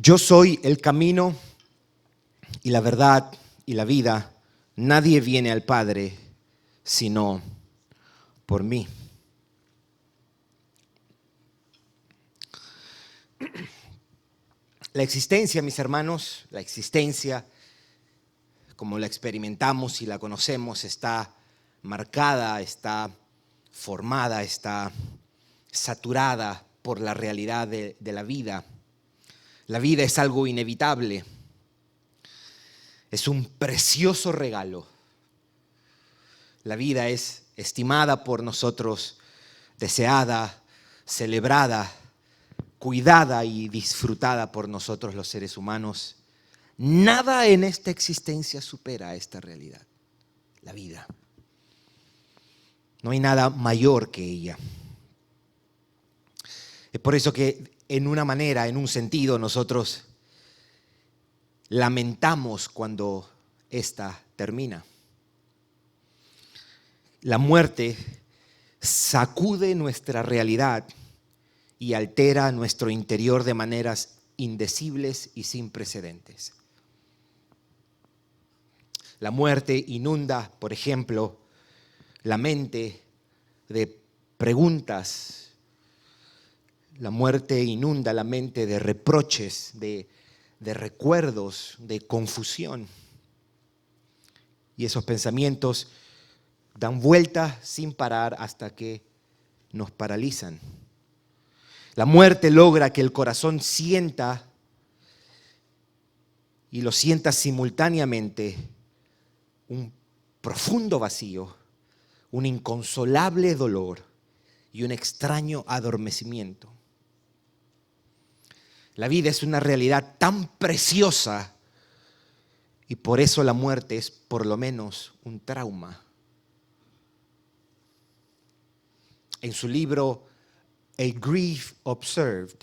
Yo soy el camino y la verdad y la vida. Nadie viene al Padre sino por mí. La existencia, mis hermanos, la existencia, como la experimentamos y la conocemos, está marcada, está formada, está saturada por la realidad de la vida. La vida es algo inevitable, es un precioso regalo. La vida es estimada por nosotros, deseada, celebrada, cuidada y disfrutada por nosotros los seres humanos. Nada en esta existencia supera esta realidad, la vida. No hay nada mayor que ella. Es por eso que en una manera, en un sentido, nosotros lamentamos cuando esta termina. La muerte sacude nuestra realidad y altera nuestro interior de maneras indecibles y sin precedentes. La muerte inunda, por ejemplo, la mente de preguntas. La muerte inunda la mente de reproches, de recuerdos, de confusión. Y esos pensamientos dan vuelta sin parar hasta que nos paralizan. La muerte logra que el corazón sienta y lo sienta simultáneamente un profundo vacío, un inconsolable dolor y un extraño adormecimiento. La vida es una realidad tan preciosa y por eso la muerte es por lo menos un trauma. En su libro A Grief Observed,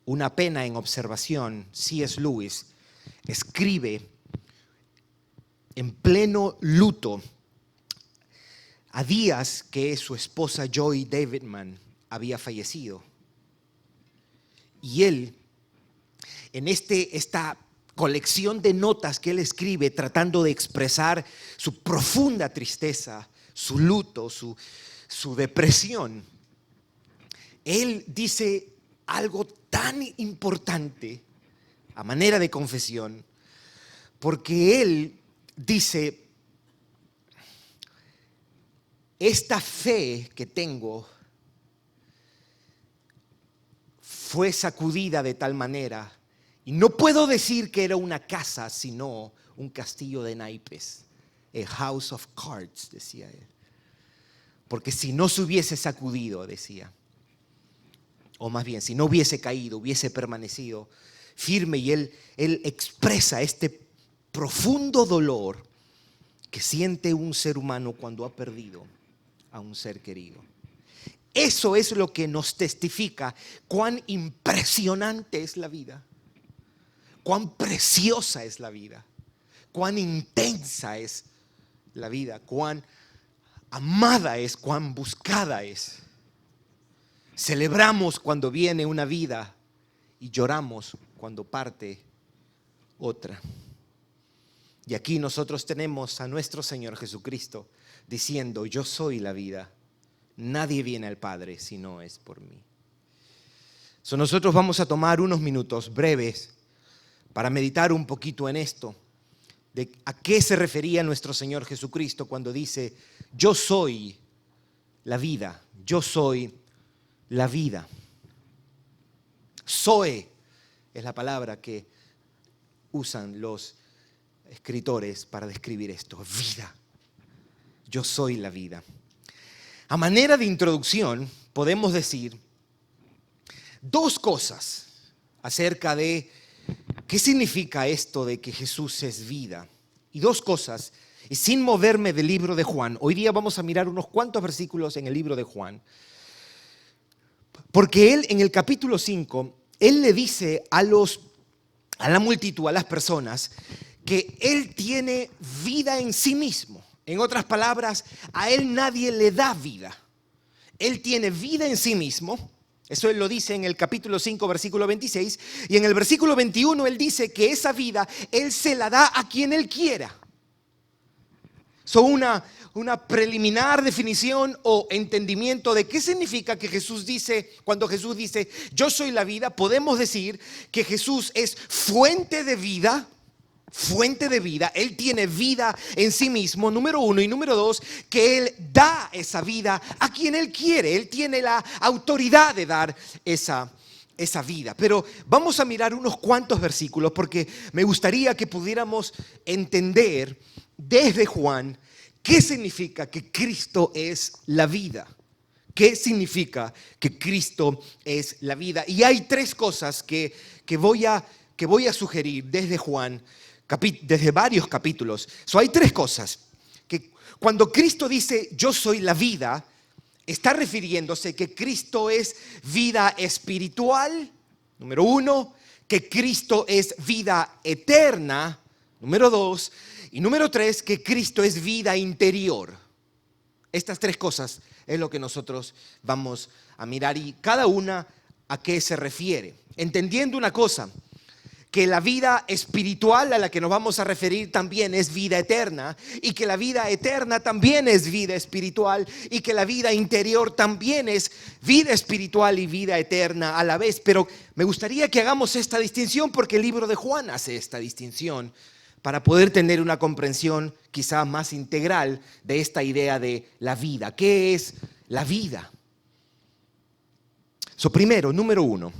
una pena en observación, C.S. Lewis escribe en pleno luto a días que su esposa Joy Davidman había fallecido. Y él, en esta colección de notas que él escribe tratando de expresar su profunda tristeza, su luto, su depresión, él dice algo tan importante a manera de confesión, porque él dice: esta fe que tengo fue sacudida de tal manera, y no puedo decir que era una casa, sino un castillo de naipes, a house of cards, decía él. Porque si no se hubiese sacudido, decía, o más bien, si no hubiese caído, hubiese permanecido firme, y él expresa este profundo dolor que siente un ser humano cuando ha perdido a un ser querido. Eso es lo que nos testifica cuán impresionante es la vida, cuán preciosa es la vida, cuán intensa es la vida, cuán amada es, cuán buscada es. Celebramos cuando viene una vida y lloramos cuando parte otra. Y aquí nosotros tenemos a nuestro Señor Jesucristo diciendo: yo soy la vida. Nadie viene al Padre si no es por mí. Nosotros vamos a tomar unos minutos breves para meditar un poquito en esto, de a qué se refería nuestro Señor Jesucristo cuando dice: yo soy la vida, yo soy la vida. Zoe es la palabra que usan los escritores para describir esto, vida. Yo soy la vida. A manera de introducción, podemos decir dos cosas acerca de qué significa esto de que Jesús es vida. Y dos cosas, y sin moverme del libro de Juan, hoy día vamos a mirar unos cuantos versículos en el libro de Juan, porque él en el capítulo 5, él le dice a la multitud, a las personas, que él tiene vida en sí mismo. En otras palabras, a él nadie le da vida. Él tiene vida en sí mismo Eso él lo dice en el capítulo 5, versículo 26. Y en el versículo 21 él dice que esa vida él se la da a quien él quiera. Una preliminar definición o entendimiento de qué significa que Jesús dice, cuando Jesús dice, yo soy la vida, podemos decir que Jesús es fuente de vida. Fuente de vida, Él tiene vida en sí mismo, número uno, y número dos, que Él da esa vida a quien Él quiere. Él tiene la autoridad de dar esa vida. Pero vamos a mirar unos cuantos versículos porque me gustaría que pudiéramos entender desde Juan qué significa que Cristo es la vida. ¿Qué significa que Cristo es la vida? Y hay tres cosas que voy a sugerir desde Juan, desde varios capítulos. Hay tres cosas que cuando Cristo dice yo soy la vida, está refiriéndose que Cristo es vida espiritual, número uno, que Cristo es vida eterna, número dos, y número tres, que Cristo es vida interior. Estas tres cosas es lo que nosotros vamos a mirar y cada una a qué se refiere. Entendiendo una cosa, que la vida espiritual a la que nos vamos a referir también es vida eterna, y que la vida eterna también es vida espiritual, y que la vida interior también es vida espiritual y vida eterna a la vez. Pero me gustaría que hagamos esta distinción porque el libro de Juan hace esta distinción para poder tener una comprensión quizá más integral de esta idea de la vida. ¿Qué es la vida? Primero, número uno,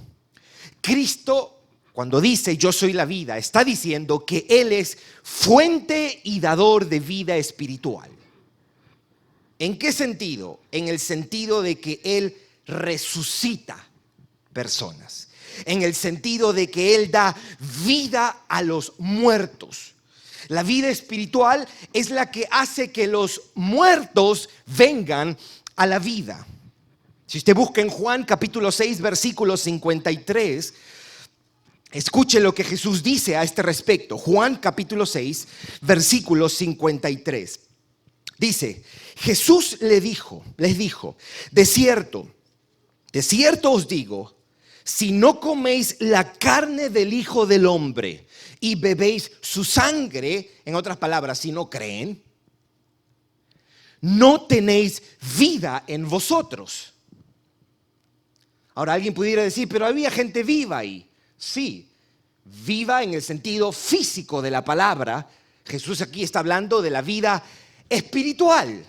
Cristo, cuando dice yo soy la vida, está diciendo que Él es fuente y dador de vida espiritual. ¿En qué sentido? En el sentido de que Él resucita personas. En el sentido de que Él da vida a los muertos. La vida espiritual es la que hace que los muertos vengan a la vida. Si usted busca en Juan capítulo 6, versículo 53, escuche lo que Jesús dice a este respecto. Juan capítulo 6, versículo 53. Dice, Jesús les dijo, de cierto os digo, si no coméis la carne del Hijo del Hombre y bebéis su sangre, en otras palabras, si no creen, no tenéis vida en vosotros. Ahora alguien pudiera decir, pero había gente viva ahí. Sí, viva en el sentido físico de la palabra. Jesús aquí está hablando de la vida espiritual.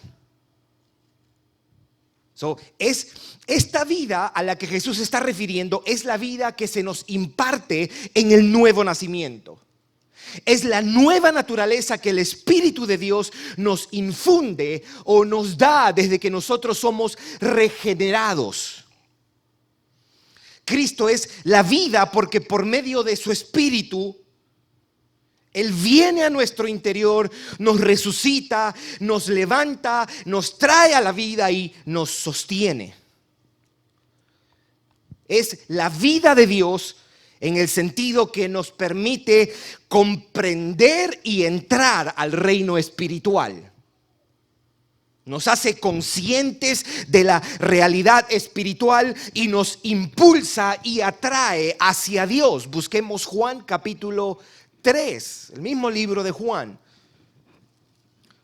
Es esta vida a la que Jesús se está refiriendo, es la vida que se nos imparte en el nuevo nacimiento. Es la nueva naturaleza que el Espíritu de Dios nos infunde o nos da desde que nosotros somos regenerados. Cristo es la vida porque por medio de su Espíritu Él viene a nuestro interior, nos resucita, nos levanta, nos trae a la vida y nos sostiene. Es la vida de Dios en el sentido que nos permite comprender y entrar al reino espiritual. Nos hace conscientes de la realidad espiritual y nos impulsa y atrae hacia Dios. Busquemos Juan capítulo 3, el mismo libro de Juan.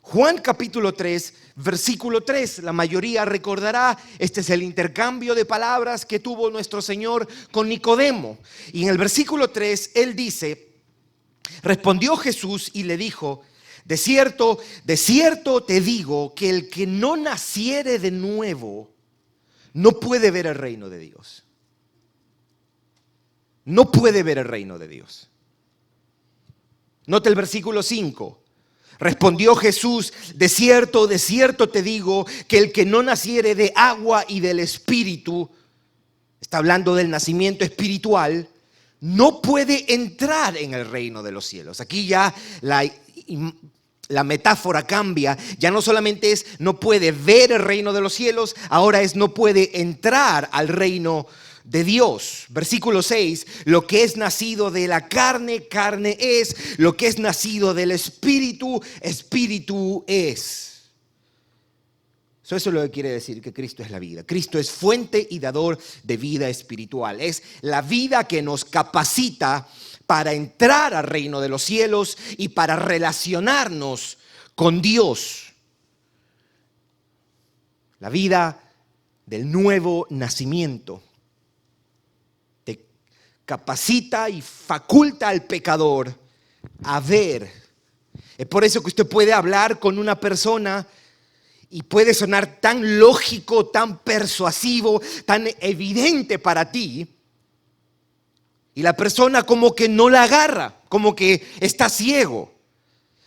Juan capítulo 3, versículo 3. La mayoría recordará, este es el intercambio de palabras que tuvo nuestro Señor con Nicodemo. Y en el versículo 3 Él dice, respondió Jesús y le dijo, de cierto te digo que el que no naciere de nuevo no puede ver el reino de Dios. No puede ver el reino de Dios. Note el versículo 5. Respondió Jesús, de cierto te digo que el que no naciere de agua y del Espíritu, está hablando del nacimiento espiritual, no puede entrar en el reino de los cielos. Aquí ya la metáfora cambia, ya no solamente es no puede ver el reino de los cielos, ahora es no puede entrar al reino de Dios. Versículo 6, lo que es nacido de la carne, carne es, lo que es nacido del Espíritu, Espíritu es. Eso es lo que quiere decir que Cristo es la vida. Cristo es fuente y dador de vida espiritual. Es la vida que nos capacita para entrar al reino de los cielos y para relacionarnos con Dios. La vida del nuevo nacimiento te capacita y faculta al pecador a ver. Es por eso que usted puede hablar con una persona y puede sonar tan lógico, tan persuasivo, tan evidente para ti. Y la persona como que no la agarra, como que está ciego.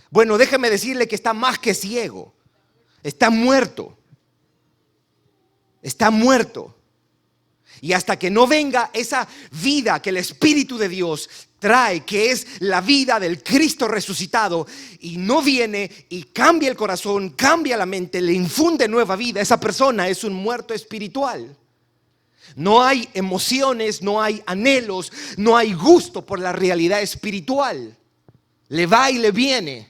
Bueno, déjeme decirle que está más que ciego. Está muerto. Está muerto. Y hasta que no venga esa vida que el Espíritu de Dios trae, que es la vida del Cristo resucitado, y no viene y cambia el corazón, cambia la mente, le infunde nueva vida, esa persona es un muerto espiritual. No hay emociones, no hay anhelos, no hay gusto por la realidad espiritual. Le va y le viene.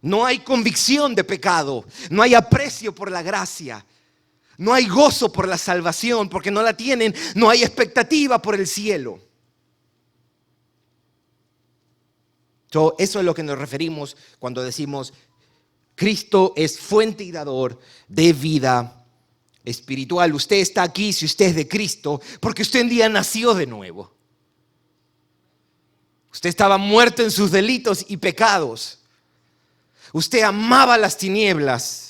No hay convicción de pecado, no hay aprecio por la gracia. No hay gozo por la salvación porque no la tienen. No hay expectativa por el cielo. Eso es lo que nos referimos cuando decimos Cristo es fuente y dador de vida espiritual. Usted está aquí si usted es de Cristo porque usted un día nació de nuevo. Usted estaba muerto en sus delitos y pecados. Usted amaba las tinieblas.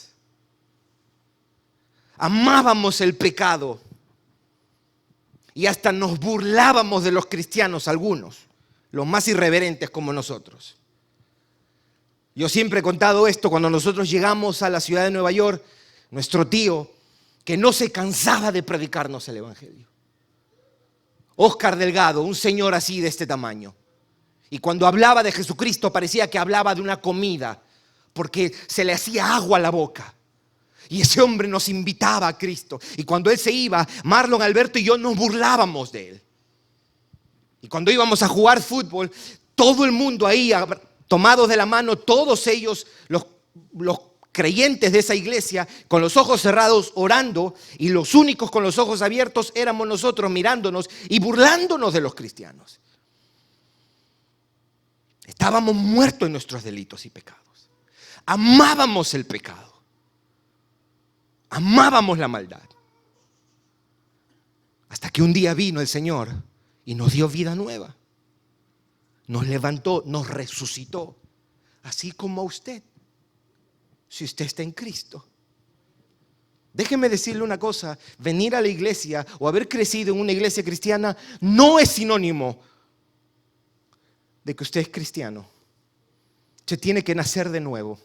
Amábamos el pecado y hasta nos burlábamos de los cristianos, algunos, los más irreverentes como nosotros. Yo siempre he contado esto: cuando nosotros llegamos a la ciudad de Nueva York, nuestro tío, que no se cansaba de predicarnos el evangelio, Oscar Delgado, un señor así de este tamaño, y cuando hablaba de Jesucristo parecía que hablaba de una comida, porque se le hacía agua a la boca. Y ese hombre nos invitaba a Cristo. Y cuando él se iba, Marlon, Alberto y yo nos burlábamos de él. Y cuando íbamos a jugar fútbol, todo el mundo ahí, tomados de la mano, todos ellos, los creyentes de esa iglesia, con los ojos cerrados, orando, y los únicos con los ojos abiertos éramos nosotros, mirándonos y burlándonos de los cristianos. Estábamos muertos en nuestros delitos y pecados. Amábamos el pecado. Amábamos la maldad. Hasta que un día vino el Señor y nos dio vida nueva. Nos levantó, nos resucitó. Así como a usted, si usted está en Cristo. Déjeme decirle una cosa: venir a la iglesia o haber crecido en una iglesia cristiana no es sinónimo de que usted es cristiano. Usted tiene que nacer de nuevo.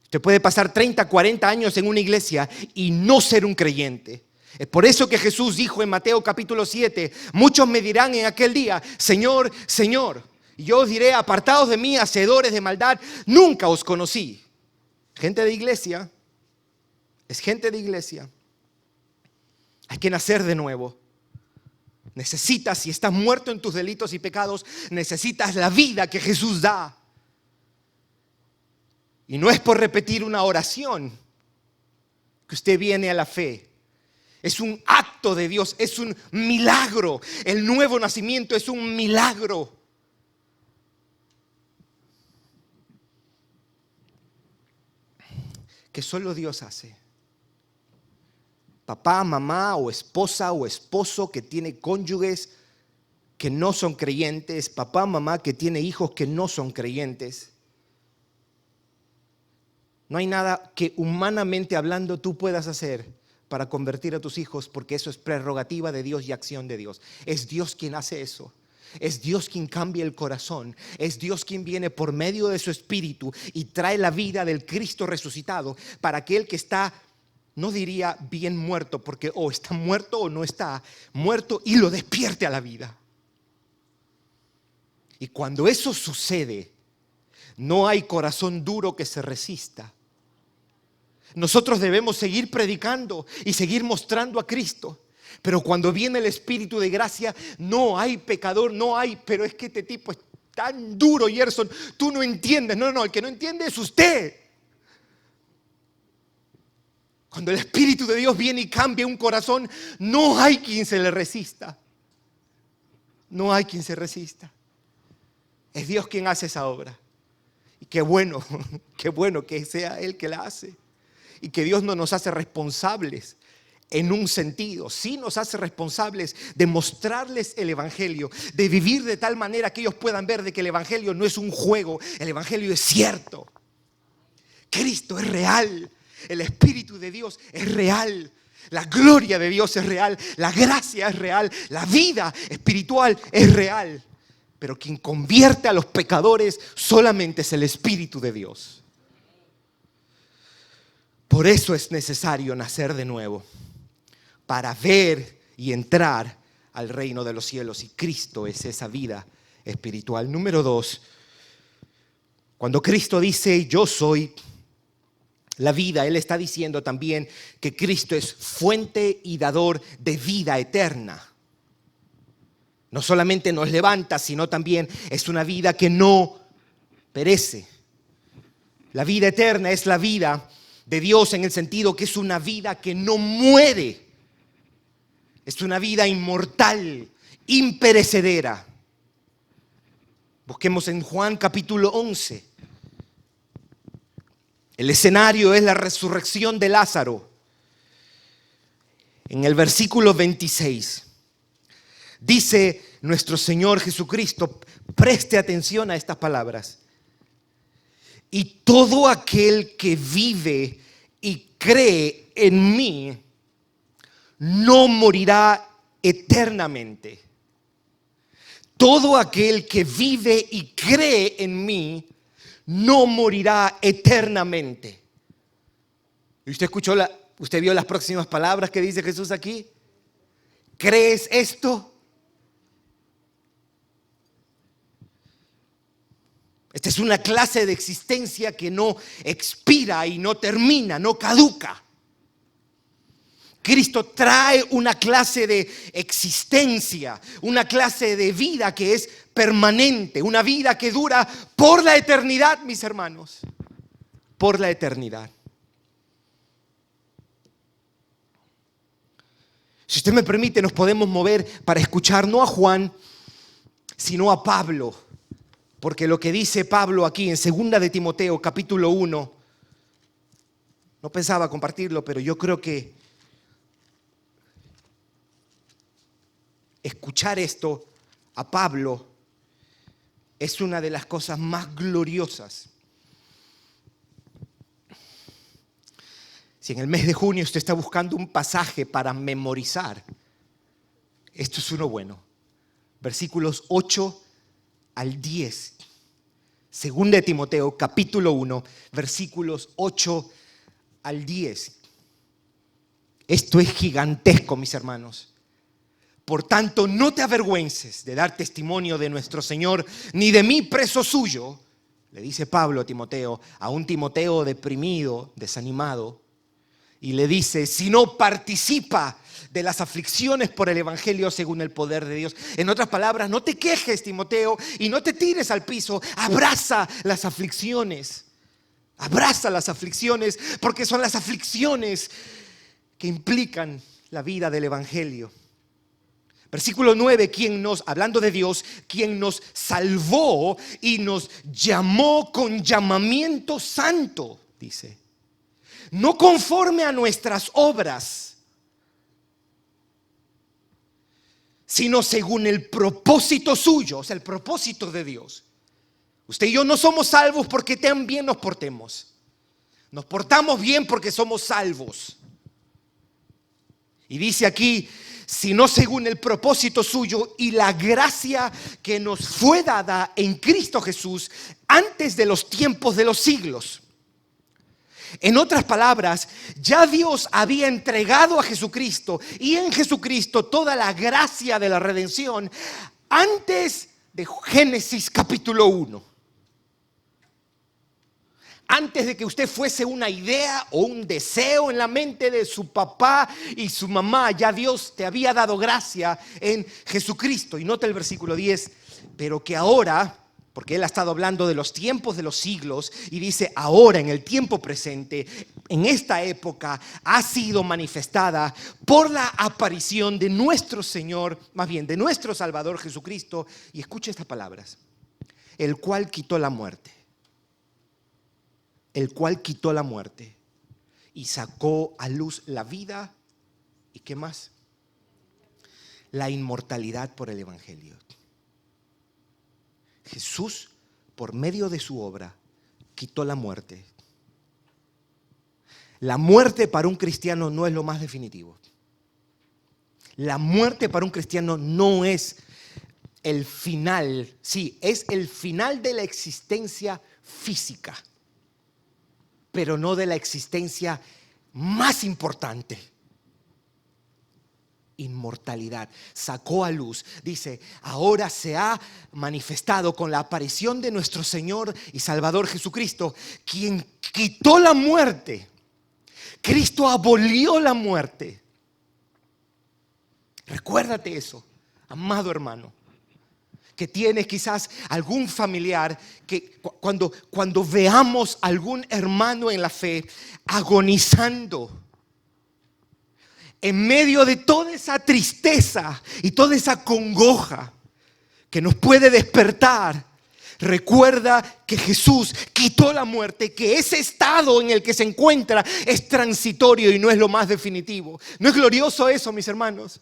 Usted puede pasar 30, 40 años en una iglesia y no ser un creyente. Es por eso que Jesús dijo en Mateo capítulo 7, muchos me dirán en aquel día, Señor, Señor. Y yo os diré, apartados de mí, hacedores de maldad, nunca os conocí. Gente de iglesia, es gente de iglesia. Hay que nacer de nuevo. Necesitas, si estás muerto en tus delitos y pecados, necesitas la vida que Jesús da. Y no es por repetir una oración que usted viene a la fe. Es un acto de Dios, es un milagro. El nuevo nacimiento es un milagro. Que solo Dios hace. Papá, mamá o esposa o esposo que tiene cónyuges que no son creyentes. Papá, mamá que tiene hijos que no son creyentes. No hay nada que humanamente hablando tú puedas hacer para convertir a tus hijos, porque eso es prerrogativa de Dios y acción de Dios. Es Dios quien hace eso. Es Dios quien cambia el corazón. Es Dios quien viene por medio de su Espíritu y trae la vida del Cristo resucitado para aquel que está, no diría bien muerto, porque o está muerto o no está muerto, y lo despierte a la vida. Y cuando eso sucede, no hay corazón duro que se resista. Nosotros debemos seguir predicando y seguir mostrando a Cristo. Pero cuando viene el Espíritu de gracia, no hay pecador, no hay, pero es que este tipo es tan duro, Gerson, tú no entiendes. No, el que no entiende es usted. Cuando el Espíritu de Dios viene y cambia un corazón, no hay quien se le resista. No hay quien se resista. Es Dios quien hace esa obra. Y qué bueno que sea Él que la hace. Y que Dios no nos hace responsables en un sentido. Sí nos hace responsables de mostrarles el Evangelio, de vivir de tal manera que ellos puedan ver de que el Evangelio no es un juego. El Evangelio es cierto. Cristo es real. El Espíritu de Dios es real. La gloria de Dios es real. La gracia es real. La vida espiritual es real. Pero quien convierte a los pecadores solamente es el Espíritu de Dios. Por eso es necesario nacer de nuevo, para ver y entrar al reino de los cielos. Y Cristo es esa vida espiritual. Número 2, cuando Cristo dice yo soy la vida, Él está diciendo también que Cristo es fuente y dador de vida eterna. No solamente nos levanta, sino también es una vida que no perece. La vida eterna es la vida de Dios en el sentido que es una vida que no muere. Es una vida inmortal, imperecedera. Busquemos en Juan capítulo 11. El escenario es la resurrección de Lázaro. En el versículo 26 dice nuestro Señor Jesucristo, preste atención a estas palabras: y todo aquel que vive y cree en mí no morirá eternamente. Todo aquel que vive y cree en mí no morirá eternamente. ¿Y usted vio las próximas palabras que dice Jesús aquí? ¿Crees esto? Esta es una clase de existencia que no expira y no termina, no caduca. Cristo trae una clase de existencia, una clase de vida que es permanente, una vida que dura por la eternidad, mis hermanos, por la eternidad. Si usted me permite, nos podemos mover para escuchar no a Juan, sino a Pablo. Porque lo que dice Pablo aquí en 2 de Timoteo, capítulo 1, no pensaba compartirlo, pero yo creo que escuchar esto a Pablo es una de las cosas más gloriosas. Si en el mes de junio usted está buscando un pasaje para memorizar, esto es uno bueno. Versículos 8 al 10. 2 de Timoteo, capítulo 1, versículos 8 al 10. Esto es gigantesco, mis hermanos. Por tanto, no te avergüences de dar testimonio de nuestro Señor, ni de mí preso suyo, le dice Pablo a Timoteo, a un Timoteo deprimido, desanimado, y le dice, si no participa de las aflicciones por el Evangelio según el poder de Dios. En otras palabras, no te quejes, Timoteo, y no te tires al piso. Abraza las aflicciones. Abraza las aflicciones, porque son las aflicciones que implican la vida del Evangelio. Versículo 9, hablando de Dios, quien nos salvó y nos llamó con llamamiento santo, dice. No conforme a nuestras obras, sino según el propósito suyo, o sea, el propósito de Dios. Usted y yo no somos salvos porque tan bien nos portemos. Nos portamos bien porque somos salvos. Y dice aquí, sino según el propósito suyo y la gracia que nos fue dada en Cristo Jesús antes de los tiempos de los siglos. En otras palabras, ya Dios había entregado a Jesucristo y en Jesucristo toda la gracia de la redención antes de Génesis capítulo 1. Antes de que usted fuese una idea o un deseo en la mente de su papá y su mamá, ya Dios te había dado gracia en Jesucristo. Y nota el versículo 10, pero que ahora, porque él ha estado hablando de los tiempos de los siglos y dice ahora en el tiempo presente, en esta época ha sido manifestada por la aparición de nuestro Señor, más bien de nuestro Salvador Jesucristo. Y escuche estas palabras: el cual quitó la muerte. El cual quitó la muerte y sacó a luz la vida. ¿Y qué más? La inmortalidad por el Evangelio. Jesús, por medio de su obra, quitó la muerte. La muerte para un cristiano no es lo más definitivo. La muerte para un cristiano no es el final. Sí, es el final de la existencia física, pero no de la existencia más importante: inmortalidad. Sacó a luz, dice, ahora se ha manifestado con la aparición de nuestro Señor y Salvador Jesucristo, quien quitó la muerte. Cristo abolió la muerte. Recuérdate eso, amado hermano, que tienes quizás algún familiar que cuando veamos algún hermano en la fe agonizando, en medio de toda esa tristeza y toda esa congoja que nos puede despertar, recuerda que Jesús quitó la muerte, que ese estado en el que se encuentra es transitorio y no es lo más definitivo. ¿No es glorioso eso, mis hermanos?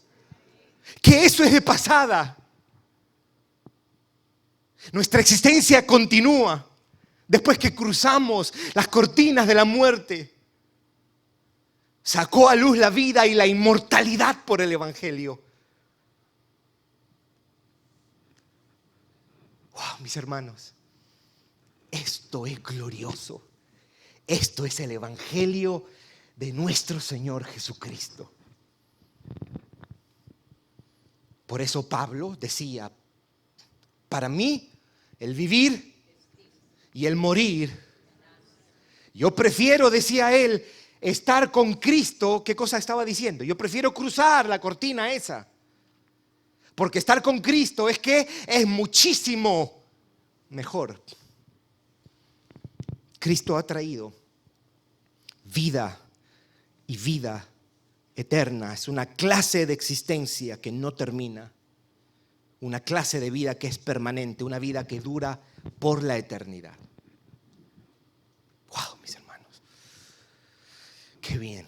Que eso es de pasada. Nuestra existencia continúa después que cruzamos las cortinas de la muerte. Sacó a luz la vida y la inmortalidad por el Evangelio. Wow, mis hermanos, esto es glorioso. Esto es el Evangelio de nuestro Señor Jesucristo. Por eso Pablo decía: para mí el vivir y el morir. Yo prefiero, decía él, estar con Cristo. ¿Qué cosa estaba diciendo? Yo prefiero cruzar la cortina esa, porque estar con Cristo es muchísimo mejor. Cristo ha traído vida y vida eterna. Es una clase de existencia que no termina, una clase de vida que es permanente, una vida que dura por la eternidad. Wow, mis hermanos, qué bien.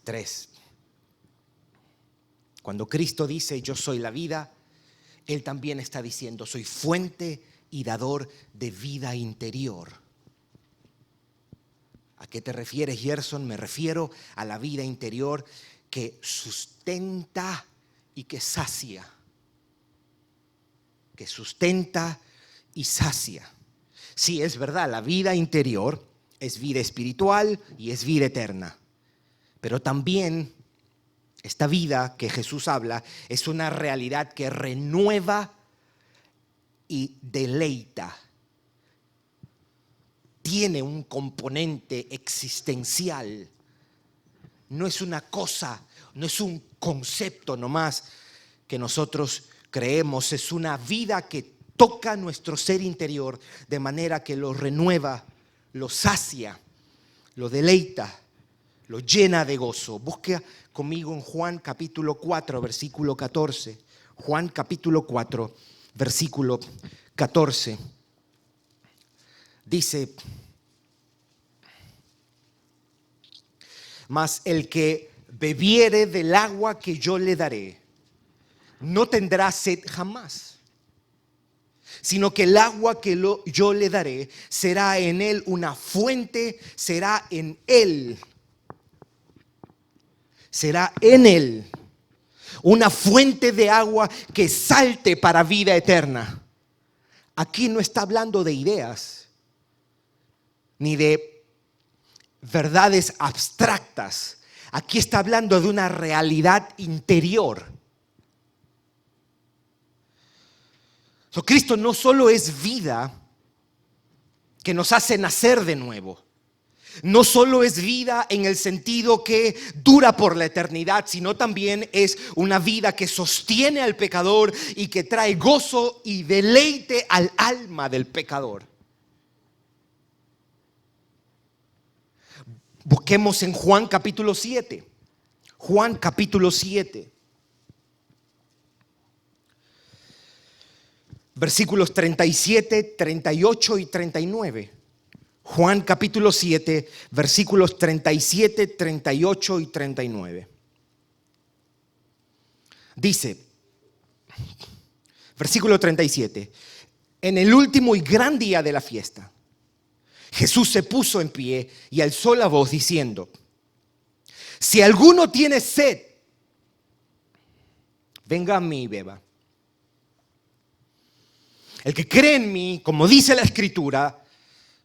3. Cuando Cristo dice yo soy la vida, Él también está diciendo soy fuente y dador de vida interior. ¿A qué te refieres, Gerson? Me refiero a la vida interior que sustenta y que sacia. Que sustenta y sacia. Sí, es verdad, la vida interior es vida espiritual y es vida eterna. Pero también esta vida que Jesús habla es una realidad que renueva y deleita. Tiene un componente existencial. No es una cosa, no es un concepto nomás que nosotros creemos. Es una vida que toca nuestro ser interior de manera que lo renueva, lo sacia, lo deleita, lo llena de gozo. Busca conmigo en Juan capítulo 4, versículo 14. Juan capítulo 4, versículo 14. Dice: mas el que bebiere del agua que yo le daré, no tendrá sed jamás, sino que el agua que yo le daré será en él una fuente, será en él una fuente de agua que salte para vida eterna. Aquí no está hablando de ideas ni de verdades abstractas. Aquí está hablando de una realidad interior. Cristo no solo es vida que nos hace nacer de nuevo, no solo es vida en el sentido que dura por la eternidad, sino también es una vida que sostiene al pecador y que trae gozo y deleite al alma del pecador. Busquemos en Juan capítulo 7. Juan capítulo 7. Versículos 37, 38 y 39. Juan capítulo 7, versículos 37, 38 y 39. Dice, versículo 37, en el último y gran día de la fiesta, Jesús se puso en pie y alzó la voz diciendo, si alguno tiene sed, venga a mí y beba. El que cree en mí, como dice la Escritura,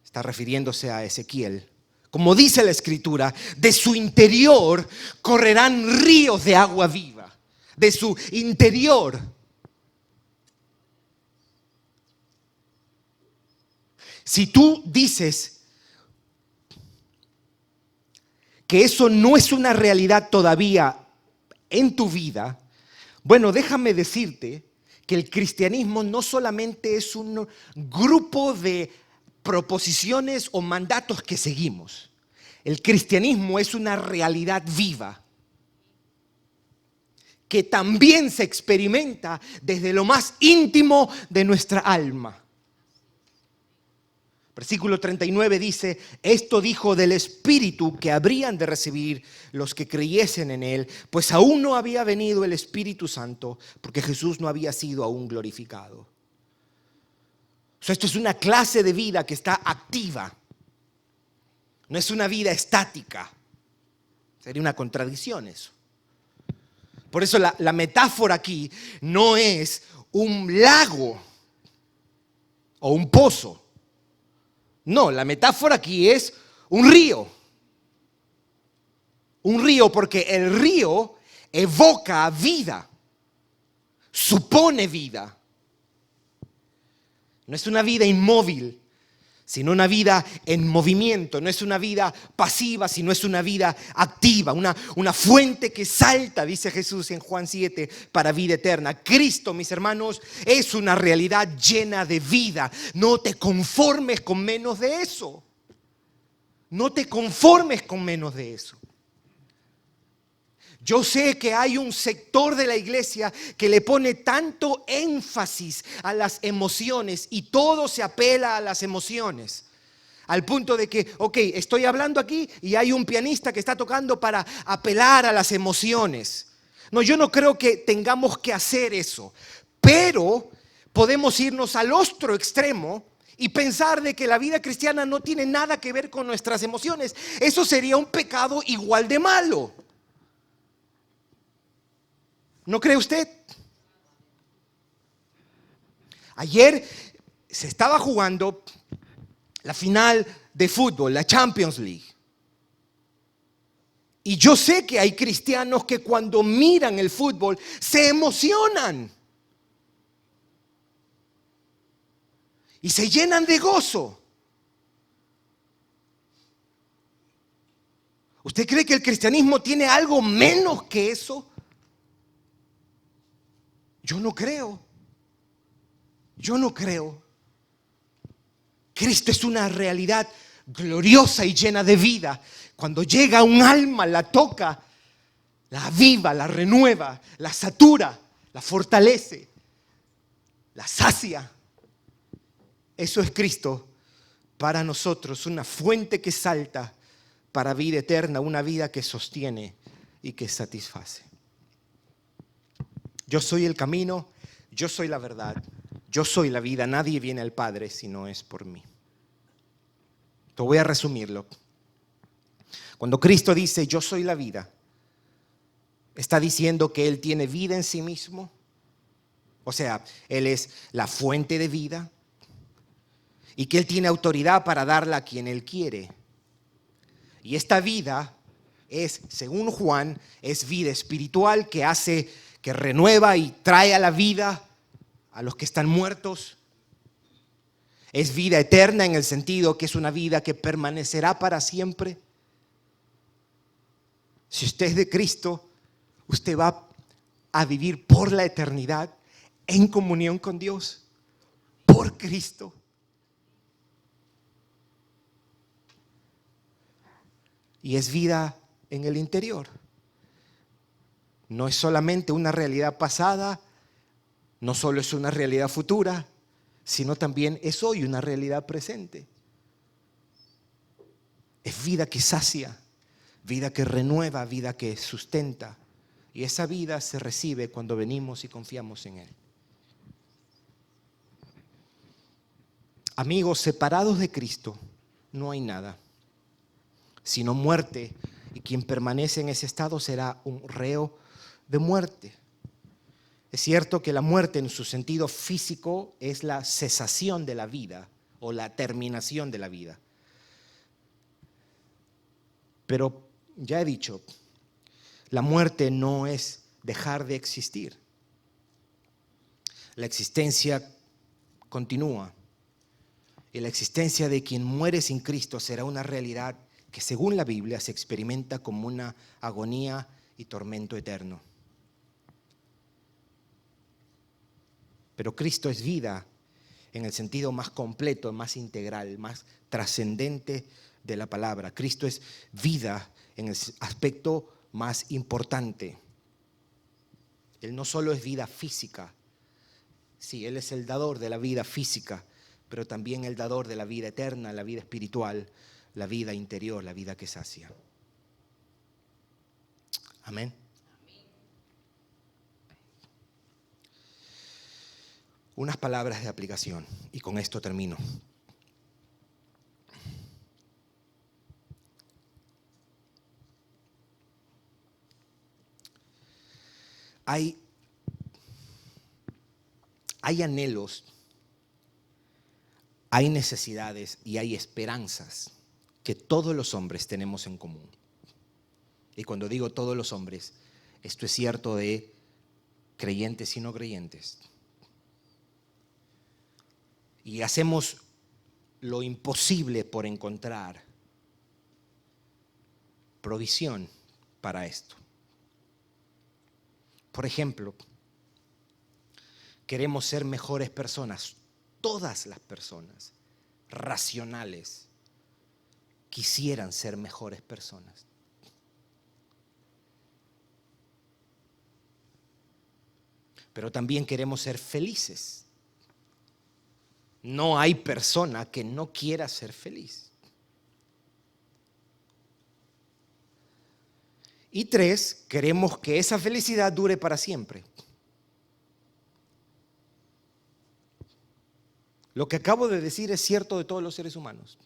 está refiriéndose a Ezequiel, como dice la Escritura, de su interior correrán ríos de agua viva. De su interior. Si tú dices que eso no es una realidad todavía en tu vida, bueno, déjame decirte que el cristianismo no solamente es un grupo de proposiciones o mandatos que seguimos. El cristianismo es una realidad viva que también se experimenta desde lo más íntimo de nuestra alma. Versículo 39 dice, esto dijo del Espíritu que habrían de recibir los que creyesen en Él, pues aún no había venido el Espíritu Santo, porque Jesús no había sido aún glorificado. Esto es una clase de vida que está activa, no es una vida estática. Sería una contradicción eso. Por eso la metáfora aquí no es un lago o un pozo. No, la metáfora aquí es un río. Un río porque el río evoca vida, supone vida. No es una vida inmóvil, sino una vida en movimiento. No es una vida pasiva, sino es una vida activa. Una fuente que salta, dice Jesús en Juan 7, para vida eterna. Cristo, mis hermanos, es una realidad llena de vida. No te conformes con menos de eso. No te conformes con menos de eso. Yo sé que hay un sector de la iglesia que le pone tanto énfasis a las emociones y todo se apela a las emociones. Al punto de que, estoy hablando aquí y hay un pianista que está tocando para apelar a las emociones. No, yo no creo que tengamos que hacer eso, pero podemos irnos al otro extremo y pensar de que la vida cristiana no tiene nada que ver con nuestras emociones. Eso sería un pecado igual de malo. ¿No cree usted? Ayer se estaba jugando la final de fútbol, la Champions League. Y yo sé que hay cristianos que cuando miran el fútbol se emocionan. Y se llenan de gozo. ¿Usted cree que el cristianismo tiene algo menos que eso? Yo no creo. Yo no creo. Cristo es una realidad gloriosa y llena de vida. Cuando llega un alma, la toca, la aviva, la renueva, la satura, la fortalece, la sacia. Eso es Cristo para nosotros, una fuente que salta para vida eterna, una vida que sostiene y que satisface. Yo soy el camino, yo soy la verdad, yo soy la vida. Nadie viene al Padre si no es por mí. Te voy a resumirlo. Cuando Cristo dice yo soy la vida, está diciendo que Él tiene vida en sí mismo. O sea, Él es la fuente de vida y que Él tiene autoridad para darla a quien Él quiere. Y esta vida es, según Juan, es vida espiritual que renueva y trae a la vida a los que están muertos. Es vida eterna en el sentido que es una vida que permanecerá para siempre. Si usted es de Cristo, usted va a vivir por la eternidad en comunión con Dios, por Cristo. y es vida en el interior. No es solamente una realidad pasada, no solo es una realidad futura, sino también es hoy una realidad presente. Es vida que sacia, vida que renueva, vida que sustenta. Y esa vida se recibe cuando venimos y confiamos en Él. Amigos, separados de Cristo no hay nada, sino muerte, y quien permanece en ese estado será un reo de muerte. Es cierto que la muerte en su sentido físico es la cesación de la vida o la terminación de la vida. Pero ya he dicho, la muerte no es dejar de existir. La existencia continúa. Y la existencia de quien muere sin Cristo será una realidad que según la Biblia se experimenta como una agonía y tormento eterno. Pero Cristo es vida en el sentido más completo, más integral, más trascendente de la palabra. Cristo es vida en el aspecto más importante. Él no solo es vida física, sí, Él es el dador de la vida física, pero también el dador de la vida eterna, la vida espiritual, la vida interior, la vida que sacia. Amén. Unas palabras de aplicación y con esto termino. Hay anhelos, hay necesidades y hay esperanzas que todos los hombres tenemos en común. Y cuando digo todos los hombres, esto es cierto de creyentes y no creyentes. Y hacemos lo imposible por encontrar provisión para esto. Por ejemplo, queremos ser mejores personas. Todas las personas racionales quisieran ser mejores personas. Pero también queremos ser felices. No hay persona que no quiera ser feliz. Y 3, queremos que esa felicidad dure para siempre. Lo que acabo de decir es cierto de todos los seres humanos.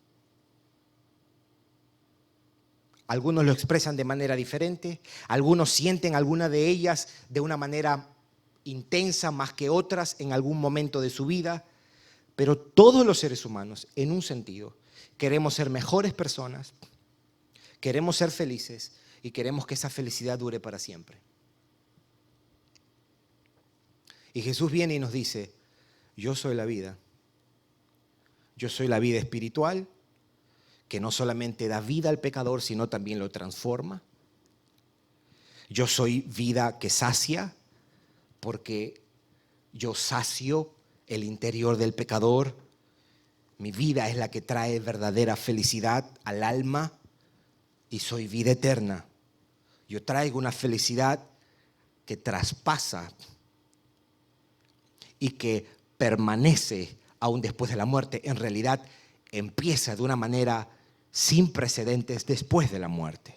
Algunos lo expresan de manera diferente, algunos sienten alguna de ellas de una manera intensa más que otras en algún momento de su vida, pero todos los seres humanos, en un sentido, queremos ser mejores personas, queremos ser felices y queremos que esa felicidad dure para siempre. Y Jesús viene y nos dice, yo soy la vida. Yo soy la vida espiritual, que no solamente da vida al pecador, sino también lo transforma. Yo soy vida que sacia, porque yo sacio el interior del pecador. Mi vida es la que trae verdadera felicidad al alma y soy vida eterna. Yo traigo una felicidad que traspasa y que permanece aún después de la muerte. En realidad empieza de una manera sin precedentes después de la muerte.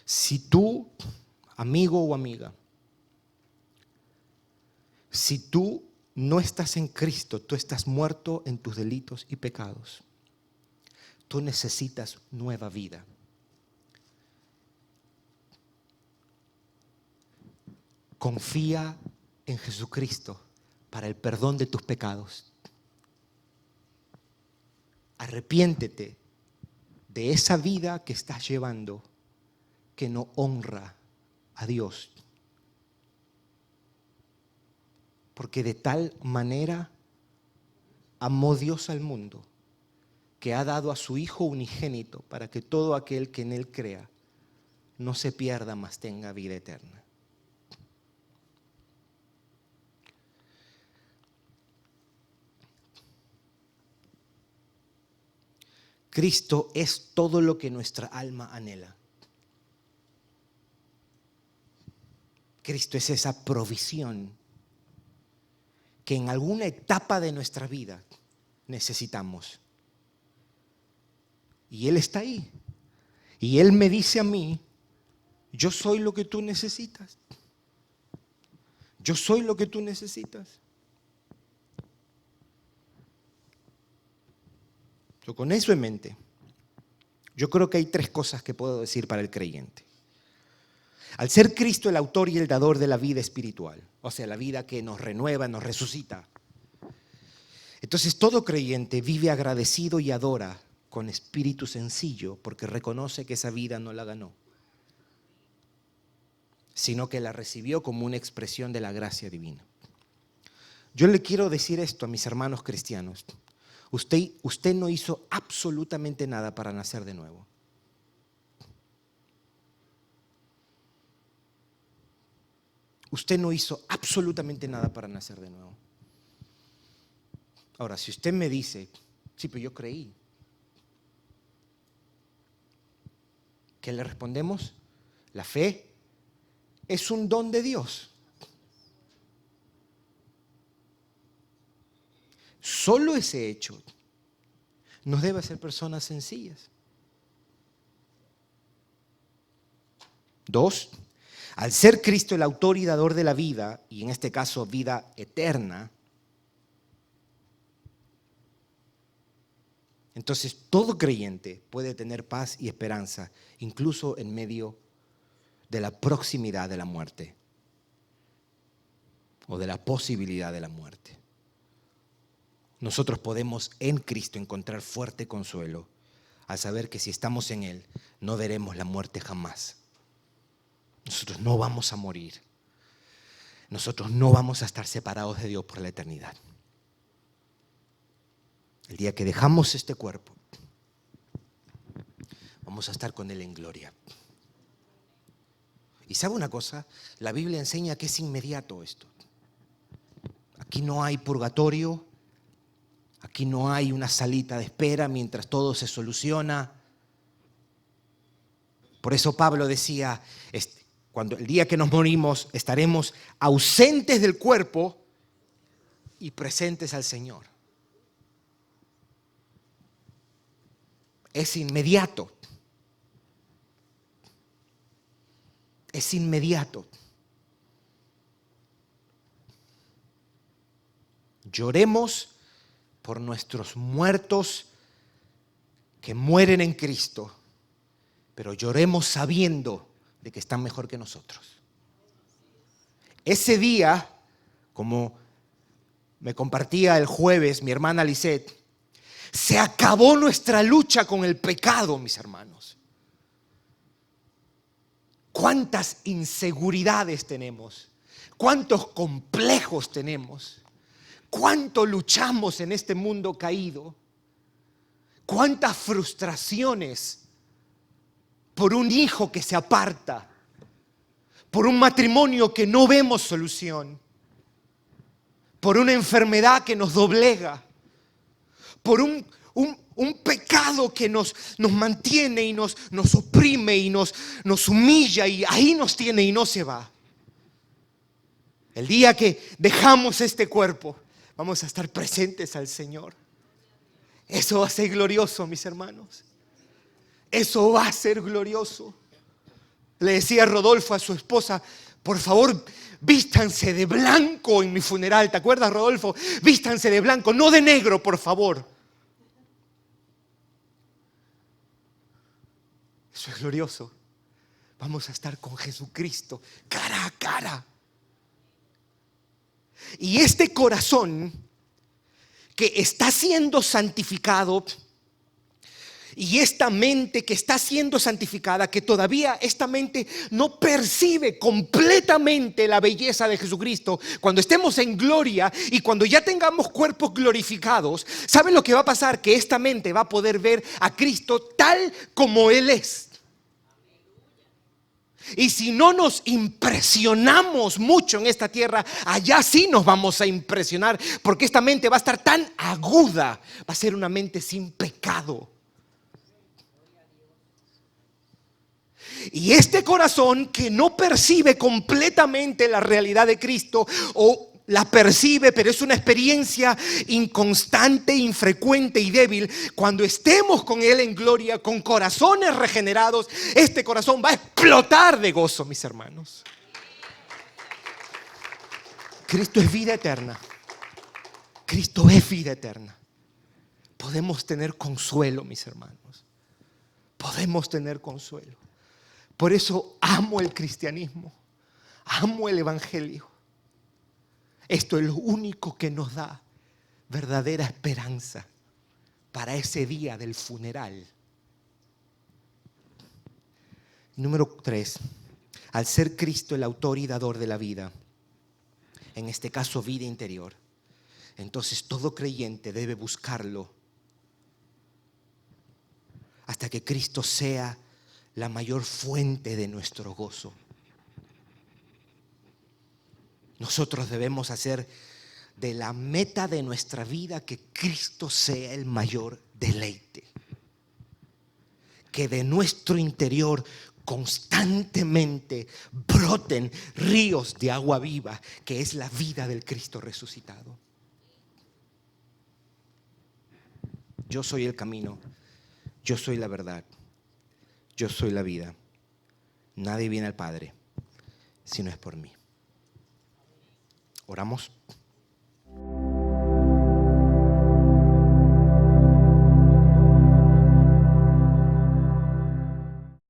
Si tú, amigo o amiga, si tú no estás en Cristo, tú estás muerto en tus delitos y pecados. Tú necesitas nueva vida. Confía en Jesucristo para el perdón de tus pecados. Arrepiéntete de esa vida que estás llevando que no honra a Dios. Porque de tal manera amó Dios al mundo que ha dado a su Hijo unigénito para que todo aquel que en Él crea no se pierda, mas tenga vida eterna. Cristo es todo lo que nuestra alma anhela. Cristo es esa provisión que en alguna etapa de nuestra vida necesitamos. Y Él está ahí. Y Él me dice a mí, yo soy lo que tú necesitas. Yo soy lo que tú necesitas. Con eso en mente, yo creo que hay 3 cosas que puedo decir para el creyente. Al ser Cristo el autor y el dador de la vida espiritual, o sea, la vida que nos renueva, nos resucita, entonces todo creyente vive agradecido y adora con espíritu sencillo porque reconoce que esa vida no la ganó, sino que la recibió como una expresión de la gracia divina. Yo le quiero decir esto a mis hermanos cristianos. Usted no hizo absolutamente nada para nacer de nuevo. Usted no hizo absolutamente nada para nacer de nuevo. Ahora, si usted me dice, sí, pero yo creí, ¿qué le respondemos? La fe es un don de Dios. Solo ese hecho nos debe hacer personas sencillas. 2, al ser Cristo el autor y dador de la vida, y en este caso vida eterna, entonces todo creyente puede tener paz y esperanza, incluso en medio de la proximidad de la muerte o de la posibilidad de la muerte. Nosotros podemos en Cristo encontrar fuerte consuelo al saber que si estamos en Él no veremos la muerte jamás. Nosotros no vamos a morir. Nosotros no vamos a estar separados de Dios por la eternidad. El día que dejamos este cuerpo, vamos a estar con Él en gloria. Y ¿sabe una cosa? La Biblia enseña que es inmediato esto. Aquí no hay purgatorio. Aquí no hay una salita de espera mientras todo se soluciona. Por eso Pablo decía, cuando el día que nos morimos estaremos ausentes del cuerpo y presentes al Señor. Es inmediato. Es inmediato. Lloremos por nuestros muertos que mueren en Cristo, pero lloremos sabiendo de que están mejor que nosotros. Ese día, como me compartía el jueves mi hermana Lisette, se acabó nuestra lucha con el pecado, mis hermanos. ¿Cuántas inseguridades tenemos? ¿Cuántos complejos tenemos? ¿Cuánto luchamos en este mundo caído? ¿Cuántas frustraciones por un hijo que se aparta? Por un matrimonio que no vemos solución? Por una enfermedad que nos doblega? Por un pecado que nos mantiene y nos oprime y nos humilla y ahí nos tiene y no se va. El día que dejamos este cuerpo, vamos a estar presentes al Señor. Eso va a ser glorioso, mis hermanos. Eso va a ser glorioso. Le decía Rodolfo a su esposa, por favor, vístanse de blanco en mi funeral. ¿Te acuerdas, Rodolfo? Vístanse de blanco, no de negro, por favor. Eso es glorioso. Vamos a estar con Jesucristo cara a cara. Y este corazón que está siendo santificado y esta mente que está siendo santificada, que todavía esta mente no percibe completamente la belleza de Jesucristo, cuando estemos en gloria y cuando ya tengamos cuerpos glorificados, ¿saben lo que va a pasar? Que esta mente va a poder ver a Cristo tal como Él es. Y si no nos impresionamos mucho en esta tierra, allá sí nos vamos a impresionar, porque esta mente va a estar tan aguda, va a ser una mente sin pecado. Y este corazón que no percibe completamente la realidad de Cristo, o la percibe, pero es una experiencia inconstante, infrecuente y débil, cuando estemos con Él en gloria, con corazones regenerados, este corazón va a explotar de gozo, mis hermanos. Cristo es vida eterna. Cristo es vida eterna. Podemos tener consuelo, mis hermanos. Podemos tener consuelo. Por eso amo el cristianismo. Amo el evangelio. Esto es lo único que nos da verdadera esperanza para ese día del funeral. Número 3. Al ser Cristo el autor y dador de la vida, en este caso vida interior, entonces todo creyente debe buscarlo hasta que Cristo sea la mayor fuente de nuestro gozo. Nosotros debemos hacer de la meta de nuestra vida que Cristo sea el mayor deleite. Que de nuestro interior constantemente broten ríos de agua viva, que es la vida del Cristo resucitado. Yo soy el camino, yo soy la verdad, yo soy la vida. Nadie viene al Padre si no es por mí. Oramos.